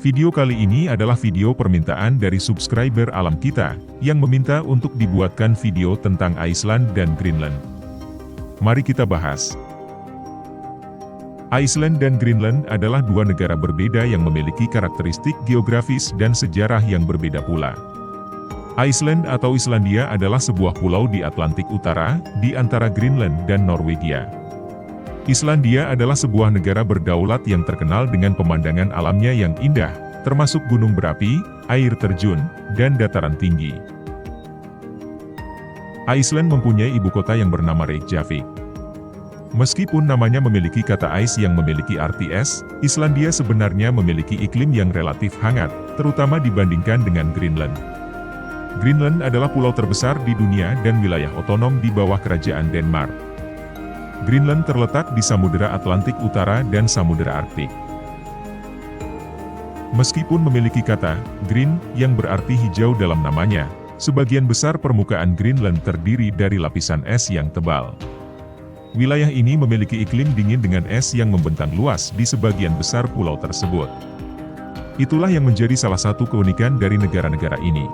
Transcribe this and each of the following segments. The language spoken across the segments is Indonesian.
Video kali ini adalah video permintaan dari subscriber alam kita, yang meminta untuk dibuatkan video tentang Iceland dan Greenland. Mari kita bahas. Iceland dan Greenland adalah dua negara berbeda yang memiliki karakteristik geografis dan sejarah yang berbeda pula. Iceland atau Islandia adalah sebuah pulau di Atlantik Utara, di antara Greenland dan Norwegia. Islandia adalah sebuah negara berdaulat yang terkenal dengan pemandangan alamnya yang indah, termasuk gunung berapi, air terjun, dan dataran tinggi. Iceland mempunyai ibu kota yang bernama Reykjavik. Meskipun namanya memiliki kata ice yang memiliki arti es, Islandia sebenarnya memiliki iklim yang relatif hangat, terutama dibandingkan dengan Greenland. Greenland adalah pulau terbesar di dunia dan wilayah otonom di bawah kerajaan Denmark. Greenland terletak di Samudera Atlantik Utara dan Samudera Arktik. Meskipun memiliki kata green yang berarti hijau dalam namanya, sebagian besar permukaan Greenland terdiri dari lapisan es yang tebal. Wilayah ini memiliki iklim dingin dengan es yang membentang luas di sebagian besar pulau tersebut. Itulah yang menjadi salah satu keunikan dari negara-negara ini.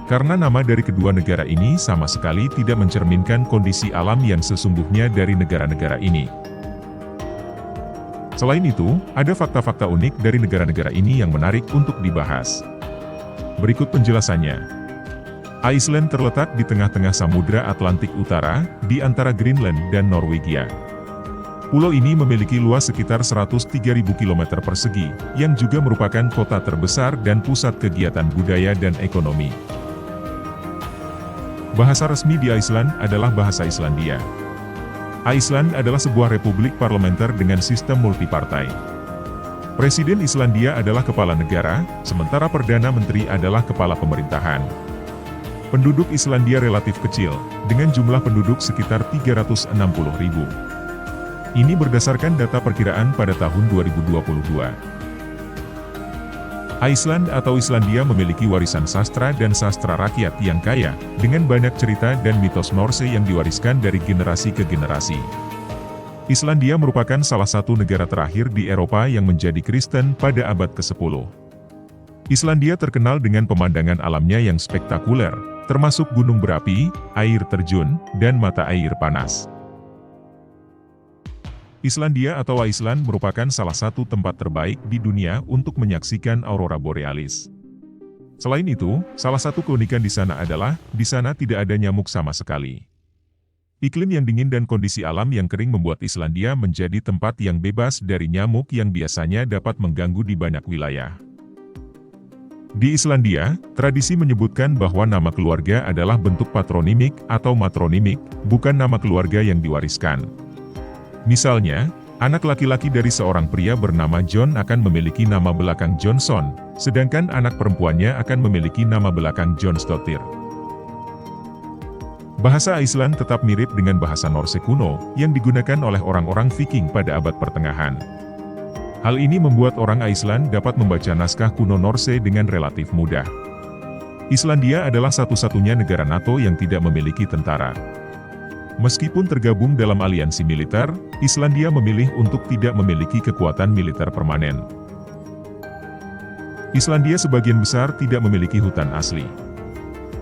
Karena nama dari kedua negara ini sama sekali tidak mencerminkan kondisi alam yang sesungguhnya dari negara-negara ini. Selain itu, ada fakta-fakta unik dari negara-negara ini yang menarik untuk dibahas. Berikut penjelasannya. Iceland terletak di tengah-tengah Samudra Atlantik Utara, di antara Greenland dan Norwegia. Pulau ini memiliki luas sekitar 103.000 km persegi, yang juga merupakan kota terbesar dan pusat kegiatan budaya dan ekonomi. Bahasa resmi di Iceland adalah bahasa Islandia. Iceland adalah sebuah republik parlementer dengan sistem multipartai. Presiden Islandia adalah kepala negara, sementara Perdana Menteri adalah kepala pemerintahan. Penduduk Islandia relatif kecil, dengan jumlah penduduk sekitar 360.000. Ini berdasarkan data perkiraan pada tahun 2022. Iceland atau Islandia memiliki warisan sastra dan sastra rakyat yang kaya, dengan banyak cerita dan mitos Norse yang diwariskan dari generasi ke generasi. Islandia merupakan salah satu negara terakhir di Eropa yang menjadi Kristen pada abad ke-10. Islandia terkenal dengan pemandangan alamnya yang spektakuler, termasuk gunung berapi, air terjun, dan mata air panas. Islandia atau Iceland merupakan salah satu tempat terbaik di dunia untuk menyaksikan aurora borealis. Selain itu, salah satu keunikan di sana adalah, di sana tidak ada nyamuk sama sekali. Iklim yang dingin dan kondisi alam yang kering membuat Islandia menjadi tempat yang bebas dari nyamuk yang biasanya dapat mengganggu di banyak wilayah. Di Islandia, tradisi menyebutkan bahwa nama keluarga adalah bentuk patronimik atau matronimik, bukan nama keluarga yang diwariskan. Misalnya, anak laki-laki dari seorang pria bernama John akan memiliki nama belakang Johnson, sedangkan anak perempuannya akan memiliki nama belakang Johnsdottir. Bahasa Iceland tetap mirip dengan bahasa Norse kuno, yang digunakan oleh orang-orang Viking pada abad pertengahan. Hal ini membuat orang Iceland dapat membaca naskah kuno Norse dengan relatif mudah. Islandia adalah satu-satunya negara NATO yang tidak memiliki tentara. Meskipun tergabung dalam aliansi militer, Islandia memilih untuk tidak memiliki kekuatan militer permanen. Islandia sebagian besar tidak memiliki hutan asli.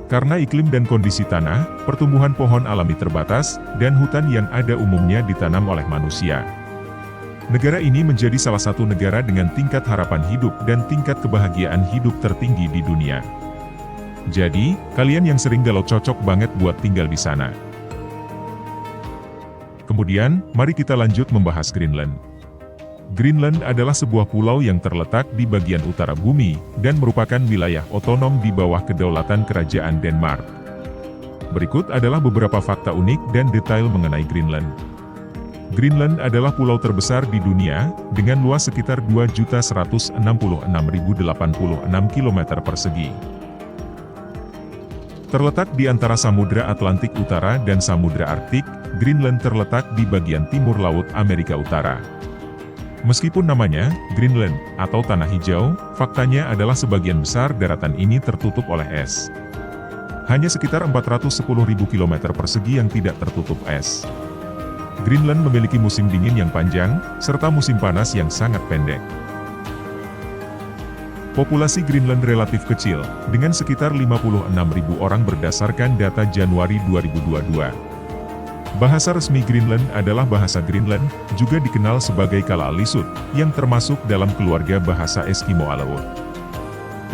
Karena iklim dan kondisi tanah, pertumbuhan pohon alami terbatas, dan hutan yang ada umumnya ditanam oleh manusia. Negara ini menjadi salah satu negara dengan tingkat harapan hidup dan tingkat kebahagiaan hidup tertinggi di dunia. Jadi, kalian yang sering galau cocok banget buat tinggal di sana. Kemudian, mari kita lanjut membahas Greenland. Greenland adalah sebuah pulau yang terletak di bagian utara bumi, dan merupakan wilayah otonom di bawah kedaulatan kerajaan Denmark. Berikut adalah beberapa fakta unik dan detail mengenai Greenland. Greenland adalah pulau terbesar di dunia, dengan luas sekitar 2.166.086 km persegi. Terletak di antara Samudra Atlantik Utara dan Samudra Arktik, Greenland terletak di bagian timur Laut Amerika Utara. Meskipun namanya, Greenland, atau Tanah Hijau, faktanya adalah sebagian besar daratan ini tertutup oleh es. Hanya sekitar 410.000 km persegi yang tidak tertutup es. Greenland memiliki musim dingin yang panjang, serta musim panas yang sangat pendek. Populasi Greenland relatif kecil, dengan sekitar 56.000 orang berdasarkan data Januari 2022. Bahasa resmi Greenland adalah bahasa Greenland, juga dikenal sebagai Kalaallisut, yang termasuk dalam keluarga bahasa Eskimo-Aleut.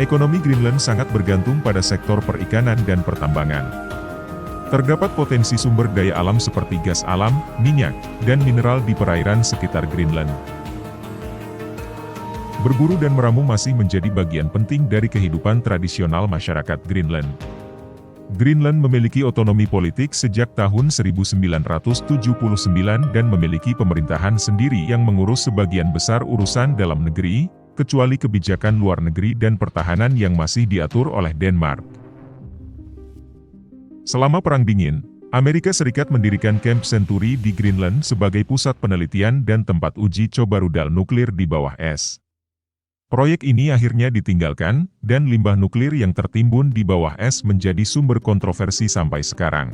Ekonomi Greenland sangat bergantung pada sektor perikanan dan pertambangan. Terdapat potensi sumber daya alam seperti gas alam, minyak, dan mineral di perairan sekitar Greenland. Berburu dan meramu masih menjadi bagian penting dari kehidupan tradisional masyarakat Greenland. Greenland memiliki otonomi politik sejak tahun 1979 dan memiliki pemerintahan sendiri yang mengurus sebagian besar urusan dalam negeri, kecuali kebijakan luar negeri dan pertahanan yang masih diatur oleh Denmark. Selama Perang Dingin, Amerika Serikat mendirikan Camp Century di Greenland sebagai pusat penelitian dan tempat uji coba rudal nuklir di bawah es. Proyek ini akhirnya ditinggalkan, dan limbah nuklir yang tertimbun di bawah es menjadi sumber kontroversi sampai sekarang.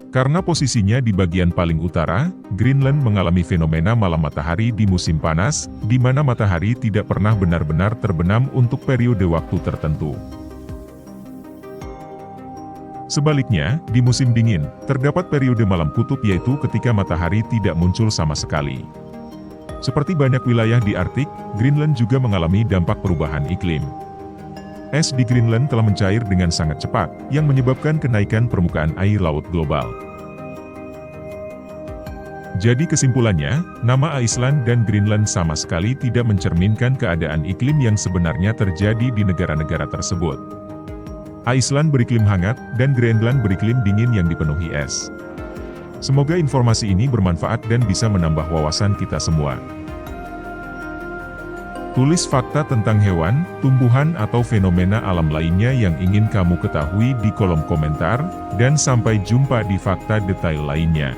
Karena posisinya di bagian paling utara, Greenland mengalami fenomena malam matahari di musim panas, di mana matahari tidak pernah benar-benar terbenam untuk periode waktu tertentu. Sebaliknya, di musim dingin, terdapat periode malam kutub yaitu ketika matahari tidak muncul sama sekali. Seperti banyak wilayah di Arktik, Greenland juga mengalami dampak perubahan iklim. Es di Greenland telah mencair dengan sangat cepat, yang menyebabkan kenaikan permukaan air laut global. Jadi kesimpulannya, nama Iceland dan Greenland sama sekali tidak mencerminkan keadaan iklim yang sebenarnya terjadi di negara-negara tersebut. Iceland beriklim hangat, dan Greenland beriklim dingin yang dipenuhi es. Semoga informasi ini bermanfaat dan bisa menambah wawasan kita semua. Tulis fakta tentang hewan, tumbuhan atau fenomena alam lainnya yang ingin kamu ketahui di kolom komentar, dan sampai jumpa di fakta detail lainnya.